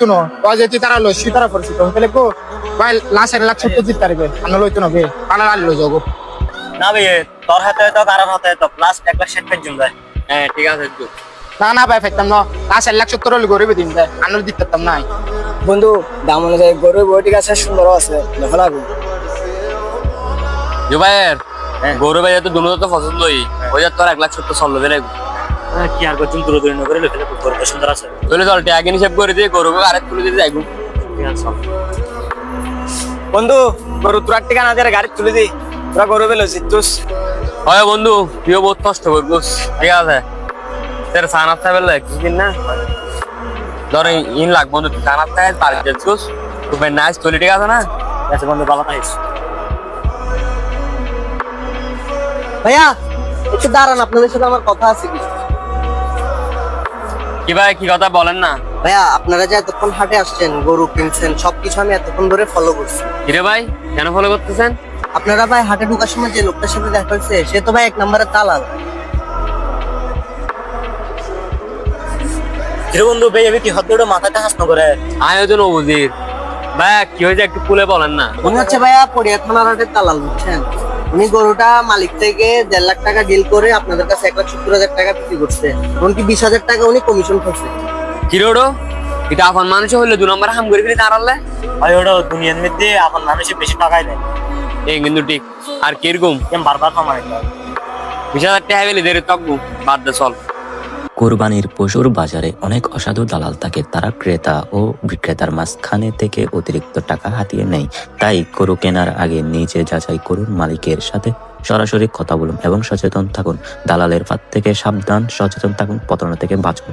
no, was it Titaro, Shitara for Sito, Teleco, while last and Laxo to Titaribe, and no to Nobe, Panalo Jogo. না ভাই তোর হাতে তো কারোর হাতে তো প্লাস 1 লাখ 60 পেজ যায়। হ্যাঁ ঠিক আছে একটু না ভাই ফেকতাম না last and Laxo Toro গরিবে দিন দেয় আনল দিতাম নাই বন্ধু দাম অনুযায়ী গরু বডি আছে সুন্দর আছে দেখো লাগু জুবাইর গরু ভাই তো দুনো তো পছন্দই ওই যে তোর 1 লাখ 70 চললো দিলে কি আর করছুন দূর দূর করে লেখলে গরু সুন্দর আছে চলে চল ট্যাগ হিসাব করে দিয়ে গরু আরেক তুলে দিতে যাইবো বন্ধু গরু তোর ঠিকানা দিয়ে গাড়ি তুলে দি তোরা গরু বেলো জিতুস হয় বন্ধু তুইও বহুত কষ্ট করবস ঠিক আছে তোর সানাত থাকলে কিছুদিন না ধরে ইন লাখ বন্ধু সানাত থাকে পার যাচ্ছিস তুই নাইস চলে ঠিক আছে না আচ্ছা বন্ধু ভালো থাকিস ভাইয়া একটু দাঁড়ান আপনাদের সাথে আমার কথা আছে কি ভাই কি কথা বলেন না ভাইয়া আপনারা যে এতক্ষণ হাটে আসছেন গরু কিনছেন সবকিছু আমি এতক্ষণ ধরে ফলো করছি কিরে ভাই কেন ফলো করতেছেন আপনারা ভাই হাটে ঢোকার সময় যে লোকটার সাথে দেখা হয়েছে সে তো ভাই 1 নম্বরের দালাল কিরে বন্ধু ভাই আমি কি হদ্দুড়ে মাথাটা হাসনো করে আয়োজন বুঝির ভাই কি হয়েছে একটু খুলে বলেন না উনি হচ্ছে ভাইয়া পড়িয়া থানার হাটের দালাল বুঝছেন উনি গরুটা মালিক থেকে 1.5 লাখ টাকা ডিল করে আপনাদের কাছে 1,70,000 টাকা বিক্রি করছে এমনকি 20,000 টাকা উনি কমিশন খাচ্ছে কিরে ওডো এটা আপন মানুষ হইলে 2 নম্বর হাম করে ফেলি দাঁড়ালে ভাই ওটা দুনিয়ার মধ্যে এখন মানুষে বেশি টাকাই দেয় এই কিন্তু ঠিক আর কিরকম কেন বারবার কমায় 20,000 টাকা পেলে দের তকবু বাদ দে চল কোরবানির পশুর বাজারে অনেক অসাধু দালাল থাকে, তারা ক্রেতা ও বিক্রেতার মাঝখানে থেকে অতিরিক্ত টাকা হাতিয়ে নেয়। তাই গরু কেনার আগে নিজে যাচাই করুন, মালিকের সাথে সরাসরি কথা বলুন এবং সচেতন থাকুন। দালালের ফাঁদ থেকে সাবধান, সচেতন থাকুন, প্রতারণা থেকে বাঁচুন।